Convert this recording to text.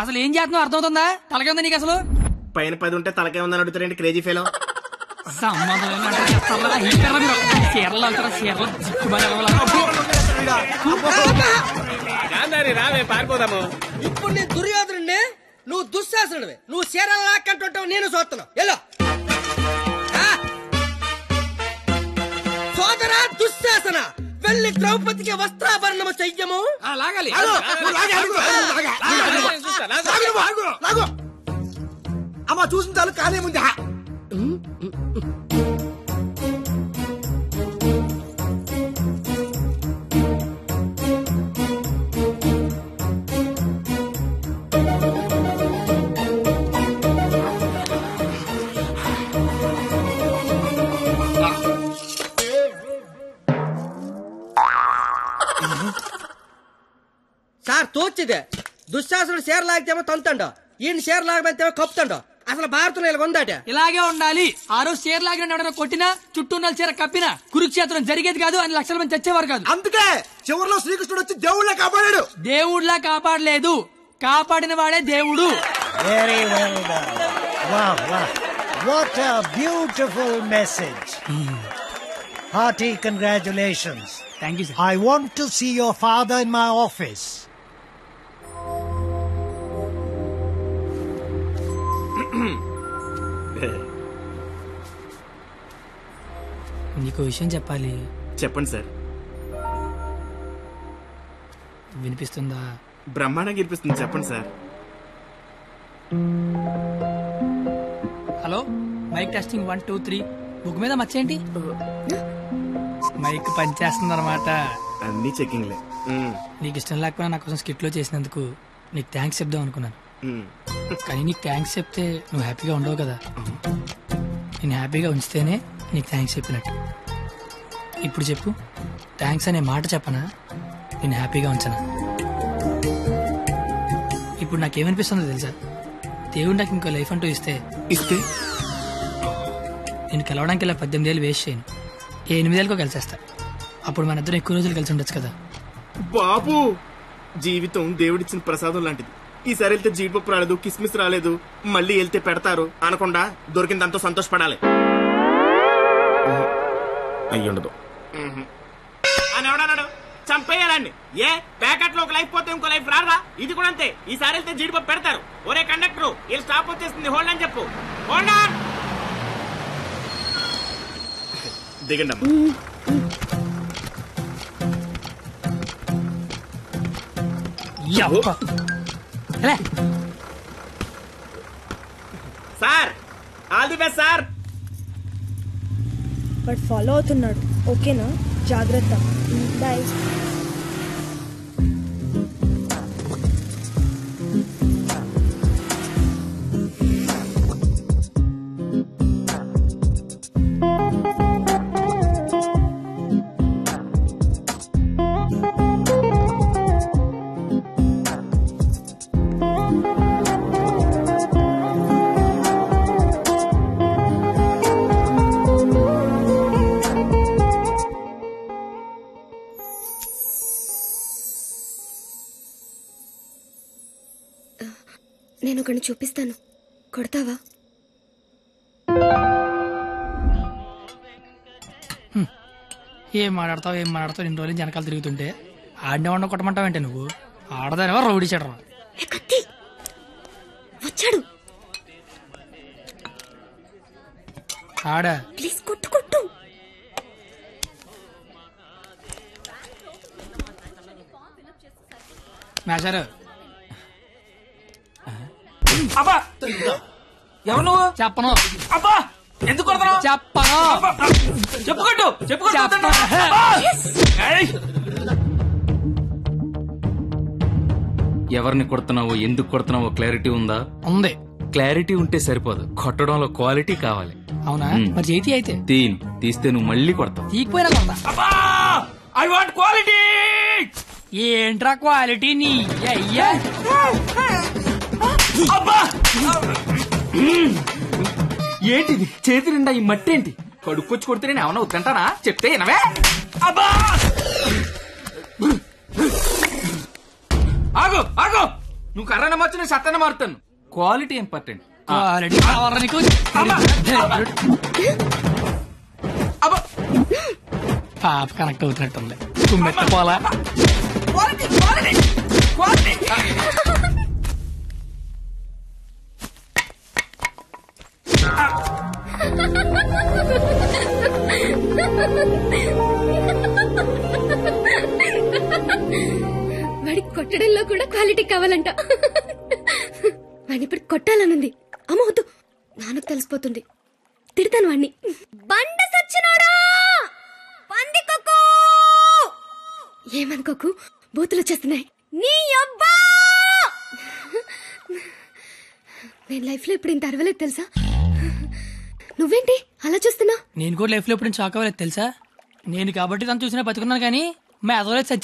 అసలు ఏం చేస్తున్నావు అర్థమవుతుందా? తలకే ఉందా నీకు అసలు? పైన 10 ఉంటే తలకే ఉందని అడుగుతారండి క్రేజీ ఫెలో. రావే పారిపోదాము. ఇప్పుడు నీ దుర్యోధనుడిని, నువ్వు దుశ్శాసనుడివి. నువ్వు చీరలు లాక్కంటుంటావు, నేను చూస్తున్నావు. ఎలా సోదరా దుశ్శాసన, వెళ్ళి ద్రౌపదికి వస్త్రాభరణము చెయ్యము. లాగాలి. అమ్మా చూసిన చాలు, కానీ ముందు సార్ తోచిదే. దుశ్శాసనుడు షేర్ లాగితేమో తంతండో, ఈయన షేర్ లాగమంతేమో కప్పుతండో. అసలు భారతంలో ఇలా ఉందాట. ఇలాగే ఉండాలి. ఆ రోజు చీర లాగిన ఎవడైనా కొట్టినా, చుట్టూ ఉన్న చీర కప్పినా కురుక్షేత్రం జరిగేది కాదు, అని లక్షల మంది చచ్చేవారు కాదు. అందుకే చివరిలో శ్రీకృష్ణుడు వచ్చి దేవుళ్ళ కాపాడాడు. దేవుళ్ళ కాపాడలేదు, కాపాడిన వాడే దేవుడు. Very well done. Wow, wow. What a beautiful message. Hearty congratulations. Thank you, sir. I want to see your father in my office. నీకు విషయం చెప్పాలి. చెప్పండి సార్. వినిపిస్తుందా? బ్రహ్మాండంగా వినిపిస్తుంది, చెప్పండి sir. Hello, mic testing 1 2 3. Book మీద మర్చేంటి? మైక్ పనిచేస్తుంది అనమాట. అన్ని చెకింగ్లే. నీకు ఇష్టం లేకపోయినా నా కోసం స్కిట్ లో చేసినందుకు నీకు థ్యాంక్స్ చెప్దాం అనుకున్నాను. కానీ నీకు థ్యాంక్స్ చెప్తే నువ్వు హ్యాపీగా ఉండవు కదా. నేను హ్యాపీగా ఉంచితేనే నీకు థ్యాంక్స్ చెప్పినట్టు. ఇప్పుడు చెప్పు, థ్యాంక్స్ అనే మాట చెప్పనా, నేను హ్యాపీగా ఉంచనా? ఇప్పుడు నాకేమనిపిస్తుందో తెలుసా? దేవుడు నాకు ఇంకో లైఫ్ అంటూ ఇస్తే నేను కలవడానికి ఇలా 18 ఏళ్ళు వేస్ట్ చేయను, 8 ఏళ్ళకో కలిసేస్తా. అప్పుడు మన ఇద్దరు ఎక్కువ రోజులు కలిసి ఉండొచ్చు కదా. బాబు, జీవితం దేవుడిచ్చిన ప్రసాదం లాంటిది. ఈసారి వెళ్తే జీడిపప్పు రాలేదు, కిస్మిస్ రాలేదు, మళ్ళీ వెళ్తే పెడతారు అనకుండా దొరికిందంతో సంతోషపడాలి. అయ్యుండదు అని ఎవడన్నాడు? చంపేయాలండి. ఏ ప్యాకెట్ లో ఒక లైఫ్ పోతే ఇంకో లైఫ్ రారా? ఇది కూడా అంతే. ఈసారి వెళ్తే జీడిపప్పు పెడతారు. ఒరే కండక్టర్, వీళ్ళు స్టాప్ వచ్చేస్తుంది, హోల్డ్ అని చెప్పు. Hold on. దిగండి అమ్మా. Sir, all the best sir. But follow అవుతున్నాడు, ఓకేనా? జాగ్రత్త. బాయ్. నేను ఒకరిని చూపిస్తాను, కొడతావా? ఏం మాట్లాడతావు ఇన్ని రోజులు వెనకాల తిరుగుతుంటే ఆడినే వండ కొట్టమంటావంటే నువ్వు? ఆడదానివా రౌడీ చెడరా? వచ్చాడు. ఆడా ప్లీజ్ కొట్టు కొట్టు. మేషారు. అబ్బా, ఎవరు నువ్వు? చెప్పను. అబ్బా, ఎందుకు కొడతావు? చెప్పను. చెప్పుకోట్టు. ఎవరిని కొడుతున్నావో, ఎందుకు కొడుతున్నావో క్లారిటీ ఉందా? ఉంది. క్లారిటీ ఉంటే సరిపోదు, కొట్టడంలో క్వాలిటీ కావాలి. అవునా? మరి చేతి అయితే తీస్తే నువ్వు మళ్ళీ కొడతావు. తీకపోయినా కొడతా. I want quality. ఏంట్రా క్వాలిటీ నీ అయ్యా? ఏంటిది చేతి నిండా ఈ మట్టి ఏంటి? కడుక్కొచ్చి కొడితే నేను ఏమన్నా వద్దంటానా? చెప్తే వినవే? ఆగు ఆగు, నువ్వు కర్రన మార్చు నేను సత్తన మారుతాను క్వాలిటీ ఇంపార్టెంట్ ఆల్రెడీ కావాలా నీకు అబ్బా పాప కనెక్ట్ అవుతున్నట్టుంది కుమ్మెత్త పోలా క్వాలిటీ క్వాలిటీ క్వాలిటీ వాడికి కొట్టడంలో కూడా క్వాలిటీ కావాలంట వాడిని ఇప్పుడు కొట్టాలనుంది. అమ్మ వద్దు, నాన్నకు తెలిసిపోతుంది. తిడతాను వాణ్ణి. బండ సచ్చినోడా, పందికొక్కు. ఏమనుకోకు, బూతులు వచ్చేస్తున్నాయి. నీ అబ్బా, నేను లైఫ్ లో ఇప్పుడు ఇంత అరవలేదు తెలుసా. నువ్వేంటి అలా చూస్తున్నా? నేను కూడా లైఫ్ లో ఎప్పుడు షాక్ అవ్వలేదు తెలుసా. నేను కాబట్టి తను చూసినా బతుకున్నాను కానీ మా అదోలేదు